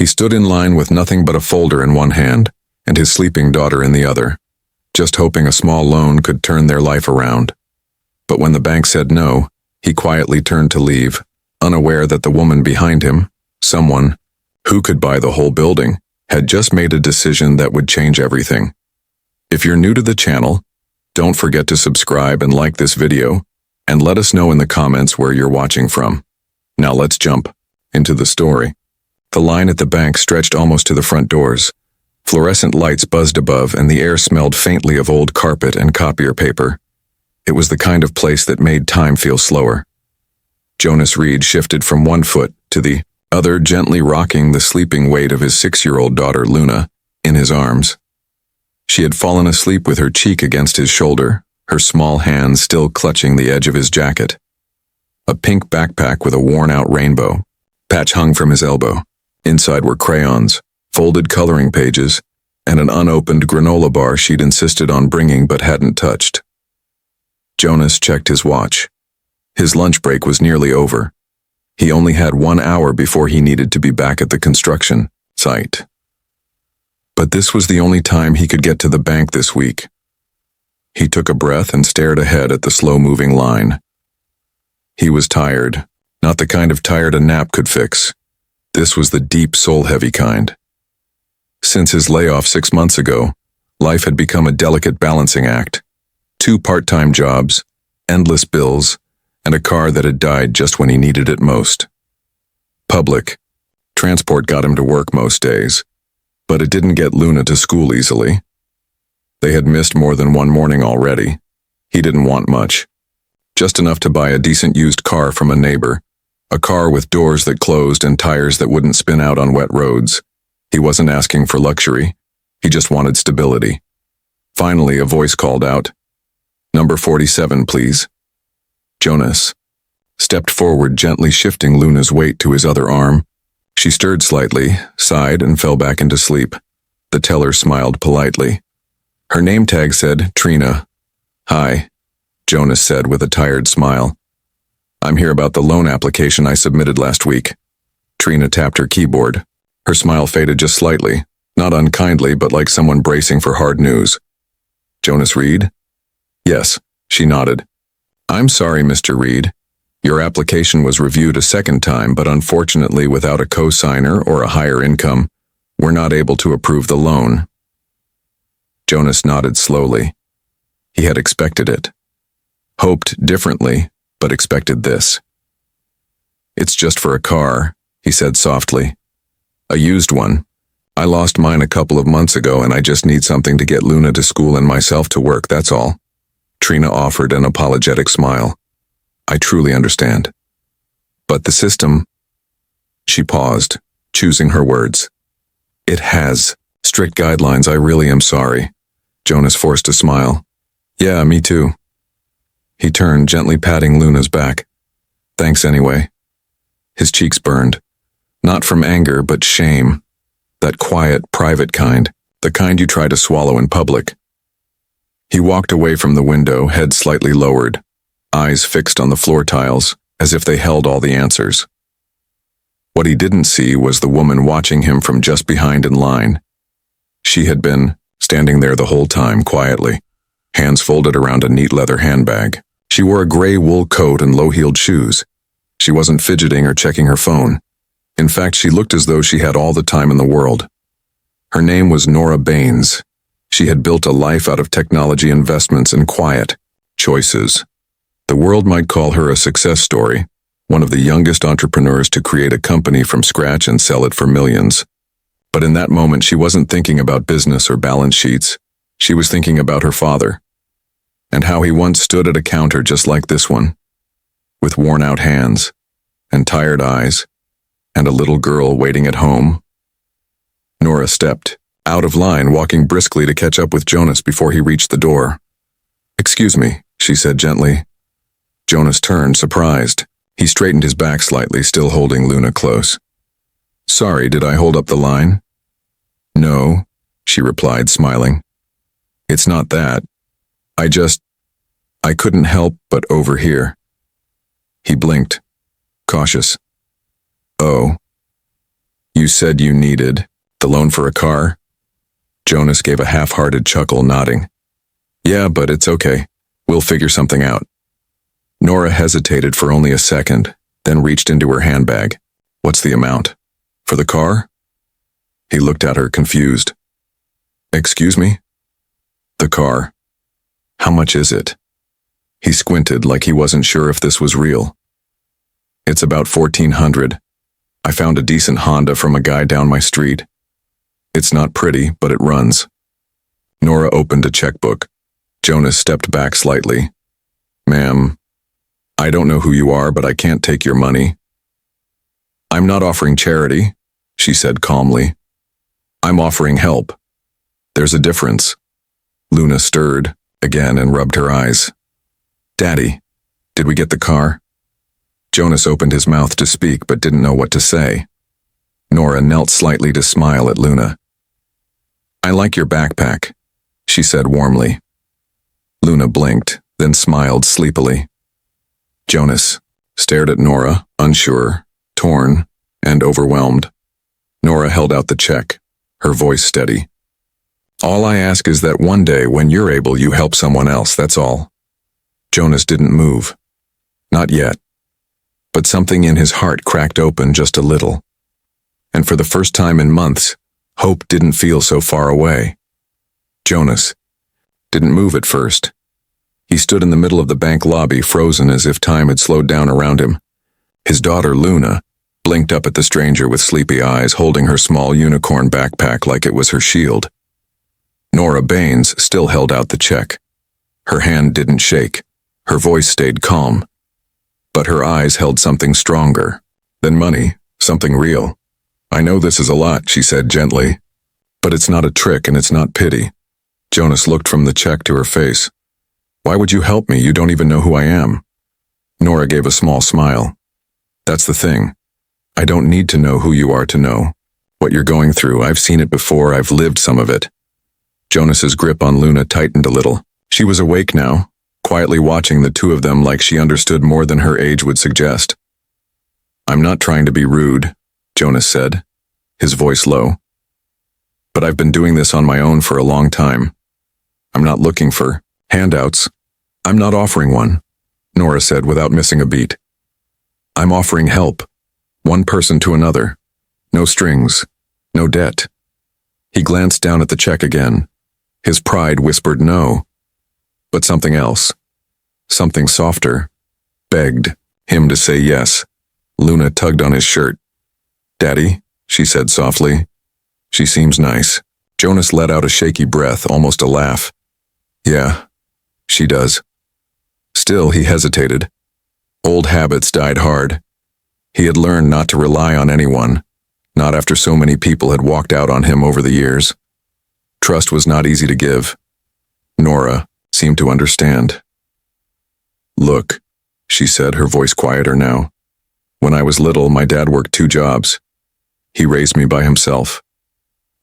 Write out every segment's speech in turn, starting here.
He stood in line with nothing but a folder in one hand and his sleeping daughter in the other, just hoping a small loan could turn their life around. But when the bank said no, he quietly turned to leave, unaware that the woman behind him, someone who could buy the whole building, had just made a decision that would change everything. If you're new to the channel, don't forget to subscribe and like this video, and let us know in the comments where you're watching from. Now let's jump into the story. The line at the bank stretched almost to the front doors. Fluorescent lights buzzed above, and the air smelled faintly of old carpet and copier paper. It was the kind of place that made time feel slower. Jonas Reed shifted from one foot to the other, gently rocking the sleeping weight of his 6-year-old daughter, Luna, in his arms. She had fallen asleep with her cheek against his shoulder, her small hands still clutching the edge of his jacket. A pink backpack with a worn-out rainbow patch hung from his elbow. Inside were crayons, folded coloring pages, and an unopened granola bar she'd insisted on bringing but hadn't touched. Jonas checked his watch. His lunch break was nearly over. He only had 1 hour before he needed to be back at the construction site. But this was the only time he could get to the bank this week. He took a breath and stared ahead at the slow-moving line. He was tired, not the kind of tired a nap could fix. This was the deep, soul-heavy kind. Since his layoff 6 months ago, life had become a delicate balancing act. 2 part-time jobs, endless bills, and a car that had died just when he needed it most. Public transport got him to work most days, but it didn't get Luna to school easily. They had missed more than one morning already. He didn't want much. Just enough to buy a decent used car from a neighbor, a car with doors that closed and tires that wouldn't spin out on wet roads. He wasn't asking for luxury. He just wanted stability. Finally, a voice called out, "Number 47, please." Jonas stepped forward, gently shifting Luna's weight to his other arm. She stirred slightly, sighed, and fell back into sleep. The teller smiled politely. Her name tag said, Trina. "Hi," Jonas said with a tired smile. "I'm here about the loan application I submitted last week." Trina tapped her keyboard. Her smile faded just slightly, not unkindly, but like someone bracing for hard news. "Jonas Reed?" "Yes," she nodded. "I'm sorry, Mr. Reed. Your application was reviewed a second time, but unfortunately without a co-signer or a higher income, we're not able to approve the loan." Jonas nodded slowly. He had expected it. Hoped differently, but expected this. "It's just for a car," he said softly. "A used one. I lost mine a couple of months ago, and I just need something to get Luna to school and myself to work, that's all." Trina offered an apologetic smile. "I truly understand. But the system..." She paused, choosing her words. "It has strict guidelines. I really am sorry." Jonas forced a smile. "Yeah, me too." He turned, gently patting Luna's back. "Thanks anyway." His cheeks burned. Not from anger, but shame. That quiet, private kind, the kind you try to swallow in public. He walked away from the window, head slightly lowered, eyes fixed on the floor tiles, as if they held all the answers. What he didn't see was the woman watching him from just behind in line. She had been standing there the whole time, quietly, hands folded around a neat leather handbag. She wore a gray wool coat and low-heeled shoes. She wasn't fidgeting or checking her phone. In fact, she looked as though she had all the time in the world. Her name was Nora Baines. She had built a life out of technology investments and quiet choices. The world might call her a success story, one of the youngest entrepreneurs to create a company from scratch and sell it for millions. But in that moment, she wasn't thinking about business or balance sheets. She was thinking about her father, and how he once stood at a counter just like this one, with worn-out hands and tired eyes, and a little girl waiting at home. Nora stepped out of line, walking briskly to catch up with Jonas before he reached the door. "Excuse me," she said gently. Jonas turned, surprised. He straightened his back slightly, still holding Luna close. "Sorry, did I hold up the line?" "No," she replied, smiling. "It's not that. I couldn't help but overhear." He blinked, cautious. "Oh." You said you needed the loan for a car? Jonas gave a half-hearted chuckle, nodding. Yeah, but it's okay. We'll figure something out. Nora hesitated for only a second, then reached into her handbag. What's the amount? For the car? He looked at her, confused. Excuse me? The car. How much is it? He squinted like he wasn't sure if this was real. It's about $1,400. I found a decent Honda from a guy down my street. It's not pretty, but it runs. Nora opened a checkbook. Jonas stepped back slightly. Ma'am, I don't know who you are, but I can't take your money. I'm not offering charity, she said calmly. I'm offering help. There's a difference. Luna stirred again and rubbed her eyes. Daddy, did we get the car? Jonas opened his mouth to speak but didn't know what to say. Nora knelt slightly to smile at Luna. I like your backpack, she said warmly. Luna blinked, then smiled sleepily. Jonas stared at Nora, unsure, torn, and overwhelmed. Nora held out the check, her voice steady. All I ask is that one day when you're able, you help someone else, that's all. Jonas didn't move. Not yet. But something in his heart cracked open just a little. And for the first time in months, hope didn't feel so far away. Jonas didn't move at first. He stood in the middle of the bank lobby, frozen as if time had slowed down around him. His daughter, Luna, blinked up at the stranger with sleepy eyes, holding her small unicorn backpack like it was her shield. Nora Baines still held out the check. Her hand didn't shake. Her voice stayed calm. But her eyes held something stronger than money, something real. I know this is a lot, she said gently. But it's not a trick and it's not pity. Jonas looked from the check to her face. Why would you help me? You don't even know who I am. Nora gave a small smile. That's the thing. I don't need to know who you are to know what you're going through. I've seen it before. I've lived some of it. Jonas's grip on Luna tightened a little. She was awake now, quietly watching the two of them like she understood more than her age would suggest. I'm not trying to be rude, Jonas said, his voice low. But I've been doing this on my own for a long time. I'm not looking for handouts. I'm not offering one, Nora said without missing a beat. I'm offering help, one person to another. No strings, no debt. He glanced down at the check again. His pride whispered no. But something else, something softer, begged him to say yes. Luna tugged on his shirt. Daddy, she said softly. She seems nice. Jonas let out a shaky breath, almost a laugh. Yeah, she does. Still, he hesitated. Old habits died hard. He had learned not to rely on anyone, not after so many people had walked out on him over the years. Trust was not easy to give. Nora seemed to understand. Look, she said, her voice quieter now. When I was little, my dad worked 2 jobs. He raised me by himself.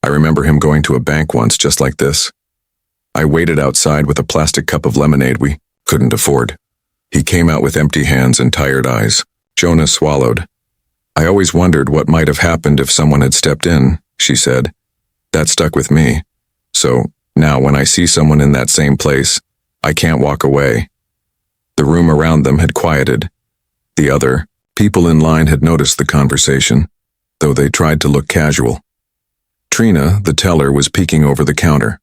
I remember him going to a bank once just like this. I waited outside with a plastic cup of lemonade we couldn't afford. He came out with empty hands and tired eyes. Jonas swallowed. I always wondered what might have happened if someone had stepped in, she said. That stuck with me. So, now when I see someone in that same place, I can't walk away. The room around them had quieted. The other people in line had noticed the conversation, though they tried to look casual. Trina, the teller, was peeking over the counter.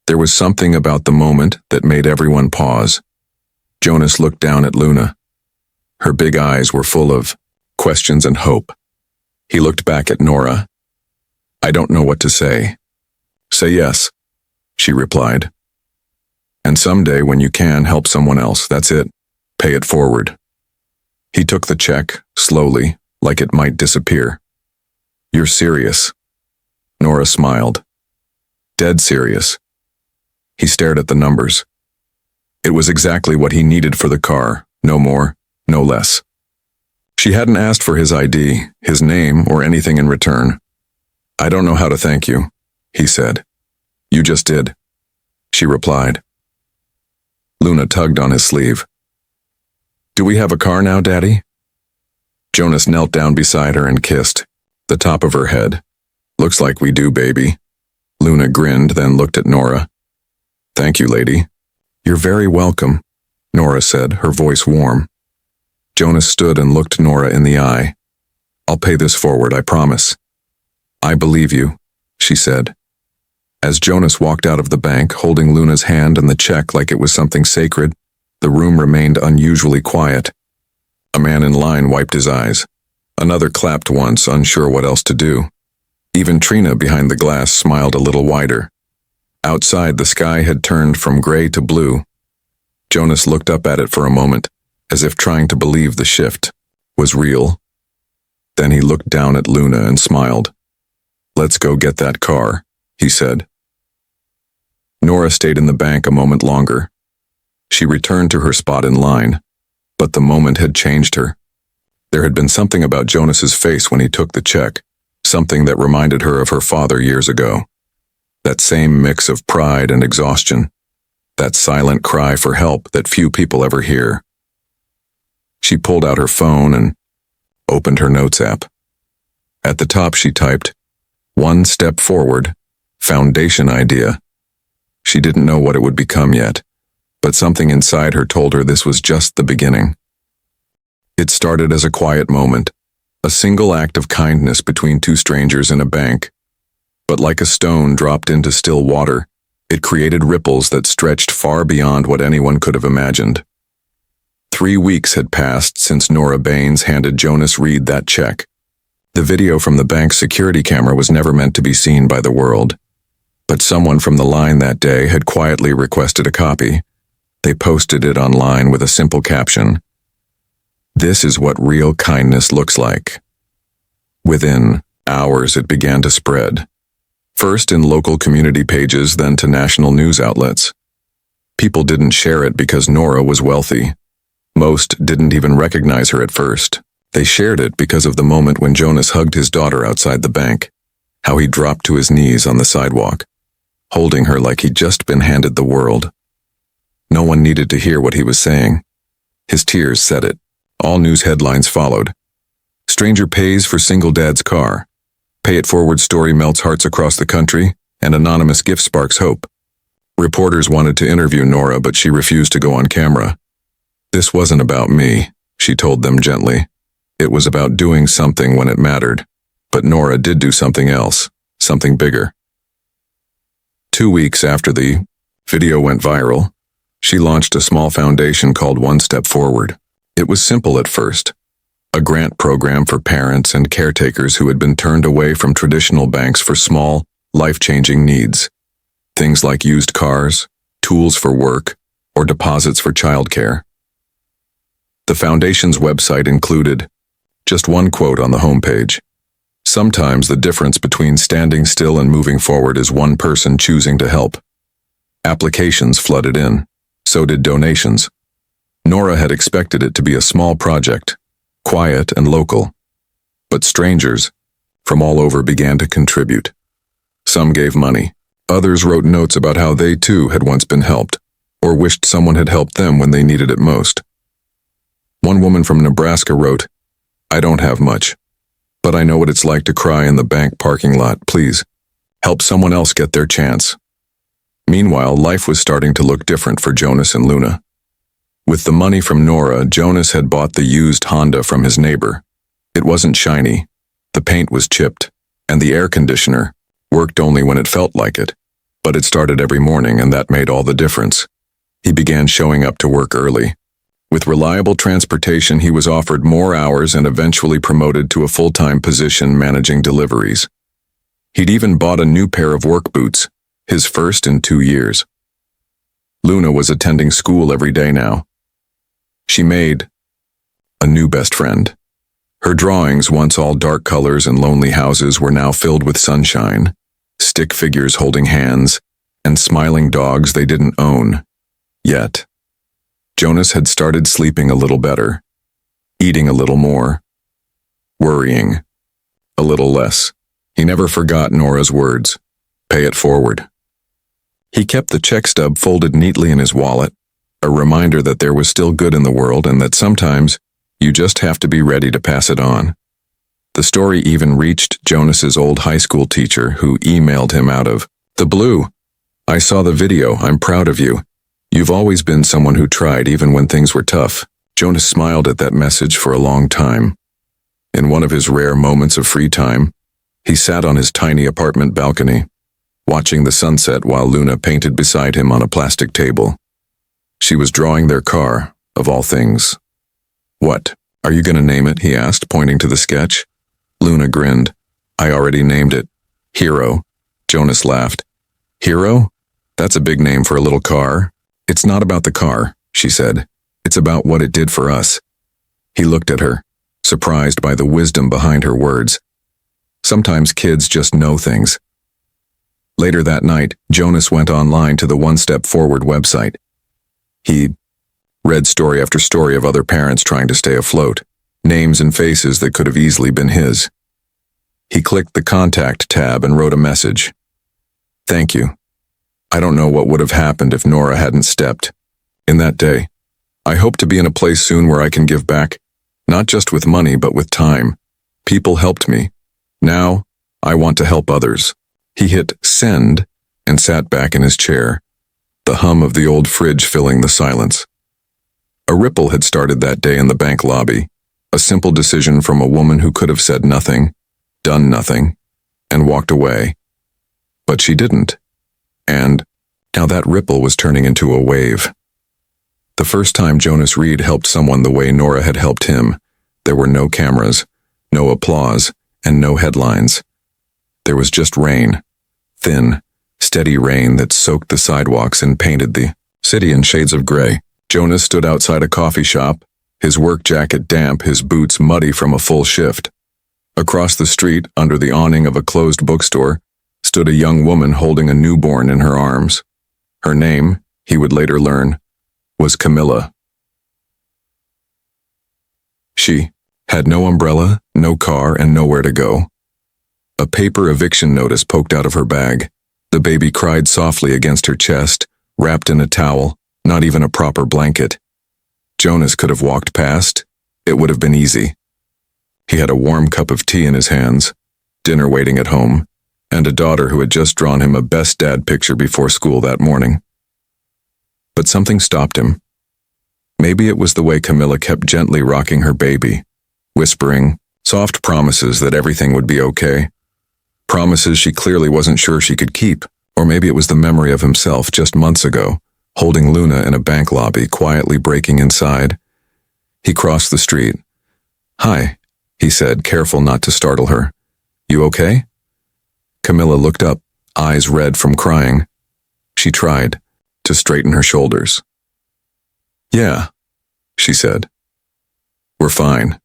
There was something about the moment that made everyone pause. Jonas looked down at Luna. Her big eyes were full of questions and hope. He looked back at Nora. I don't know what to say. Say yes, she replied. And someday when you can help someone else, that's it. Pay it forward. He took the check, slowly, like it might disappear. You're serious. Nora smiled. Dead serious. He stared at the numbers. It was exactly what he needed for the car, no more, no less. She hadn't asked for his ID, his name, or anything in return. I don't know how to thank you, he said. You just did, she replied. Luna tugged on his sleeve. Do we have a car now, Daddy? Jonas knelt down beside her and kissed. the top of her head. Looks like we do, baby. Luna grinned, then looked at Nora. Thank you, lady. You're very welcome, Nora said, her voice warm. Jonas stood and looked Nora in the eye. I'll pay this forward, I promise. I believe you, she said. As Jonas walked out of the bank, holding Luna's hand and the check like it was something sacred, the room remained unusually quiet. A man in line wiped his eyes. Another clapped once, unsure what else to do. Even Trina behind the glass smiled a little wider. Outside, the sky had turned from gray to blue. Jonas looked up at it for a moment, as if trying to believe the shift was real. Then he looked down at Luna and smiled. Let's go get that car, he said. Nora stayed in the bank a moment longer. She returned to her spot in line, but the moment had changed her. There had been something about Jonas's face when he took the check, something that reminded her of her father years ago. That same mix of pride and exhaustion, that silent cry for help that few people ever hear. She pulled out her phone and opened her notes app. At the top she typed, 1 step forward, foundation idea. She didn't know what it would become yet, but something inside her told her this was just the beginning. It started as a quiet moment, a single act of kindness between two strangers in a bank. But like a stone dropped into still water, it created ripples that stretched far beyond what anyone could have imagined. 3 weeks had passed since Nora Baines handed Jonas Reed that check. The video from the bank's security camera was never meant to be seen by the world. But someone from the line that day had quietly requested a copy. They posted it online with a simple caption. This is what real kindness looks like. Within hours, it began to spread. First in local community pages, then to national news outlets. People didn't share it because Nora was wealthy. Most didn't even recognize her at first. They shared it because of the moment when Jonas hugged his daughter outside the bank, how he dropped to his knees on the sidewalk, holding her like he'd just been handed the world. No one needed to hear what he was saying. His tears said it. All news headlines followed. Stranger pays for single dad's car. Pay it forward story melts hearts across the country, and anonymous gift sparks hope. Reporters wanted to interview Nora, but she refused to go on camera. This wasn't about me, she told them gently. It was about doing something when it mattered. But Nora did do something else, something bigger. 2 weeks after the video went viral, she launched a small foundation called 1 Step Forward. It was simple at first. A grant program for parents and caretakers who had been turned away from traditional banks for small, life-changing needs. Things like used cars, tools for work, or deposits for childcare. The foundation's website included just one quote on the homepage. Sometimes the difference between standing still and moving forward is one person choosing to help. Applications flooded in. So did donations. Nora had expected it to be a small project, quiet and local. But strangers from all over began to contribute. Some gave money. Others wrote notes about how they too had once been helped, or wished someone had helped them when they needed it most. One woman from Nebraska wrote, I don't have much, but I know what it's like to cry in the bank parking lot. Please, help someone else get their chance. Meanwhile, life was starting to look different for Jonas and Luna. With the money from Nora, Jonas had bought the used Honda from his neighbor. It wasn't shiny, the paint was chipped, and the air conditioner worked only when it felt like it. But it started every morning, and that made all the difference. He began showing up to work early. With reliable transportation, he was offered more hours and eventually promoted to a full-time position managing deliveries. He'd even bought a new pair of work boots, his first in 2 years. Luna was attending school every day now. She made a new best friend. Her drawings, once all dark colors and lonely houses, were now filled with sunshine, stick figures holding hands, and smiling dogs they didn't own. Yet, Jonas had started sleeping a little better, eating a little more, worrying a little less. He never forgot Nora's words, pay it forward. He kept the check stub folded neatly in his wallet, a reminder that there was still good in the world and that sometimes you just have to be ready to pass it on. The story even reached Jonas's old high school teacher, who emailed him out of the blue. "I saw the video. I'm proud of you. You've always been someone who tried even when things were tough." Jonas smiled at that message for a long time. In one of his rare moments of free time, he sat on his tiny apartment balcony, watching the sunset while Luna painted beside him on a plastic table. She was drawing their car, of all things. "What? Are you going to name it?" he asked, pointing to the sketch. Luna grinned. "I already named it. Hero." Jonas laughed. "Hero? That's a big name for a little car." "It's not about the car," she said. "It's about what it did for us." He looked at her, surprised by the wisdom behind her words. Sometimes kids just know things. Later that night, Jonas went online to the One Step Forward website. He read story after story of other parents trying to stay afloat, names and faces that could have easily been his. He clicked the Contact tab and wrote a message. "Thank you. I don't know what would have happened if Nora hadn't stepped in that day. I hope to be in a place soon where I can give back, not just with money but with time. People helped me. Now, I want to help others." He hit send and sat back in his chair, the hum of the old fridge filling the silence. A ripple had started that day in the bank lobby, a simple decision from a woman who could have said nothing, done nothing, and walked away. But she didn't. And now that ripple was turning into a wave. The first time Jonas Reed helped someone the way Nora had helped him, there were no cameras, no applause, and no headlines. There was just rain. Thin, steady rain that soaked the sidewalks and painted the city in shades of gray. Jonas stood outside a coffee shop, his work jacket damp, his boots muddy from a full shift. Across the street, under the awning of a closed bookstore, stood a young woman holding a newborn in her arms. Her name, he would later learn, was Camilla. She had no umbrella, no car, and nowhere to go. A paper eviction notice poked out of her bag. The baby cried softly against her chest, wrapped in a towel, not even a proper blanket. Jonas could have walked past. It would have been easy. He had a warm cup of tea in his hands, dinner waiting at home, and a daughter who had just drawn him a best dad picture before school that morning. But something stopped him. Maybe it was the way Camilla kept gently rocking her baby, whispering soft promises that everything would be okay. Promises she clearly wasn't sure she could keep. Or maybe it was the memory of himself just months ago, holding Luna in a bank lobby, quietly breaking inside. He crossed the street. "Hi," he said, careful not to startle her. "You okay?" Camilla looked up, eyes red from crying. She tried to straighten her shoulders. "Yeah," she said. "We're fine."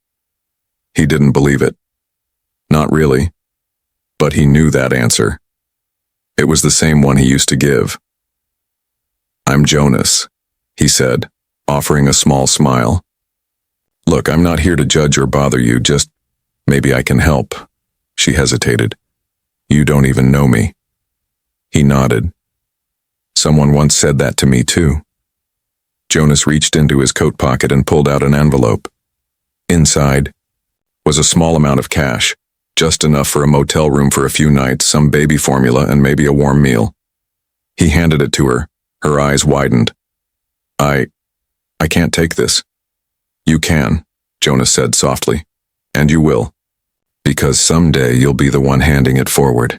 He didn't believe it. Not really. But he knew that answer. It was the same one he used to give. "I'm Jonas," he said, offering a small smile. "Look, I'm not here to judge or bother you, just maybe I can help." She hesitated. "You don't even know me." He nodded. "Someone once said that to me too." Jonas reached into his coat pocket and pulled out an envelope. Inside was a small amount of cash, just enough for a motel room for a few nights, some baby formula, and maybe a warm meal. He handed it to her. Her eyes widened. I can't take this." "You can," Jonas said softly. "And you will. Because someday you'll be the one handing it forward."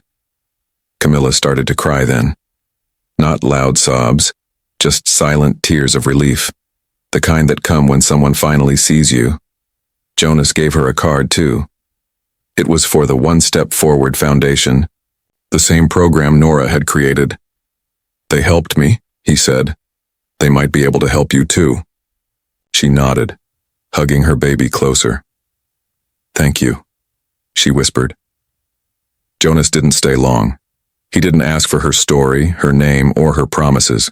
Camilla started to cry then. Not loud sobs, just silent tears of relief. The kind that come when someone finally sees you. Jonas gave her a card too. It was for the One Step Forward Foundation, the same program Nora had created. "They helped me," he said. "They might be able to help you too." She nodded, hugging her baby closer. "Thank you," she whispered. Jonas didn't stay long. He didn't ask for her story, her name, or her promises.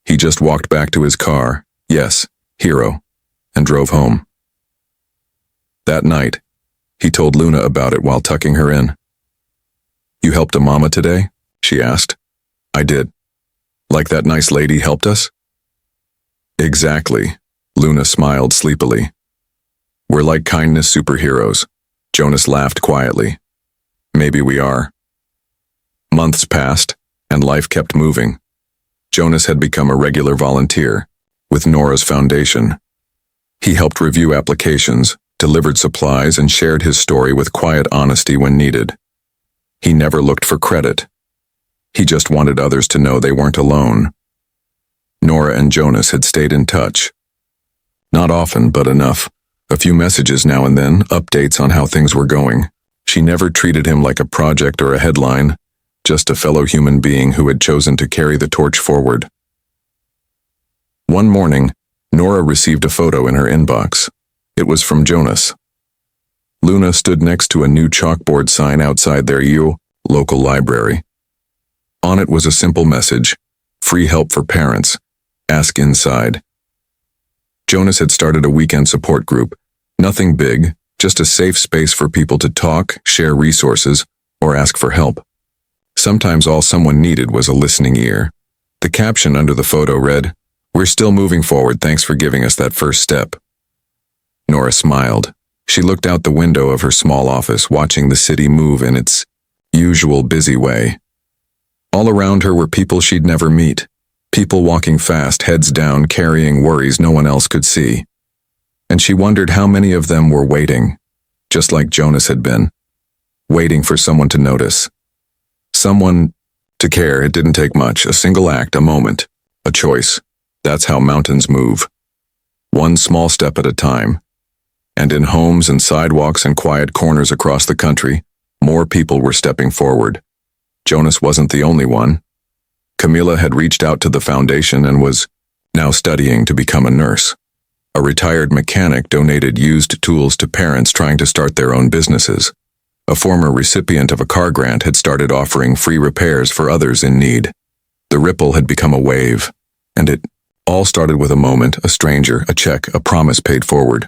He just walked back to his car, yes, Hero, and drove home. That night, he told Luna about it while tucking her in. "You helped a mama today?" she asked. "I did. Like that nice lady helped us?" "Exactly," Luna smiled sleepily. "We're like kindness superheroes. Jonas laughed quietly. Maybe we are. Months passed, and life kept moving. Jonas had become a regular volunteer with Nora's foundation. He helped review applications, delivered supplies, and shared his story with quiet honesty when needed. He never looked for credit. He just wanted others to know they weren't alone. Nora and Jonas had stayed in touch. Not often, but enough. A few messages now and then, updates on how things were going. She never treated him like a project or a headline, just a fellow human being who had chosen to carry the torch forward. One morning, Nora received a photo in her inbox. It was from Jonas. Luna stood next to a new chalkboard sign outside their local library. On it was a simple message: free help for parents. Ask inside. Jonas had started a weekend support group. Nothing big, just a safe space for people to talk, share resources, or ask for help. Sometimes all someone needed was a listening ear. The caption under the photo read, "We're still moving forward, thanks for giving us that first step." Nora smiled. She looked out the window of her small office, watching the city move in its usual busy way. All around her were people she'd never meet. People walking fast, heads down, carrying worries no one else could see. And she wondered how many of them were waiting, just like Jonas had been. Waiting for someone to notice. Someone to care. It didn't take much. A single act, a moment, a choice. That's how mountains move. One small step at a time. And in homes and sidewalks and quiet corners across the country, more people were stepping forward. Jonas wasn't the only one. Camila had reached out to the foundation and was now studying to become a nurse. A retired mechanic donated used tools to parents trying to start their own businesses. A former recipient of a car grant had started offering free repairs for others in need. The ripple had become a wave, and it all started with a moment, a stranger, a check, a promise paid forward.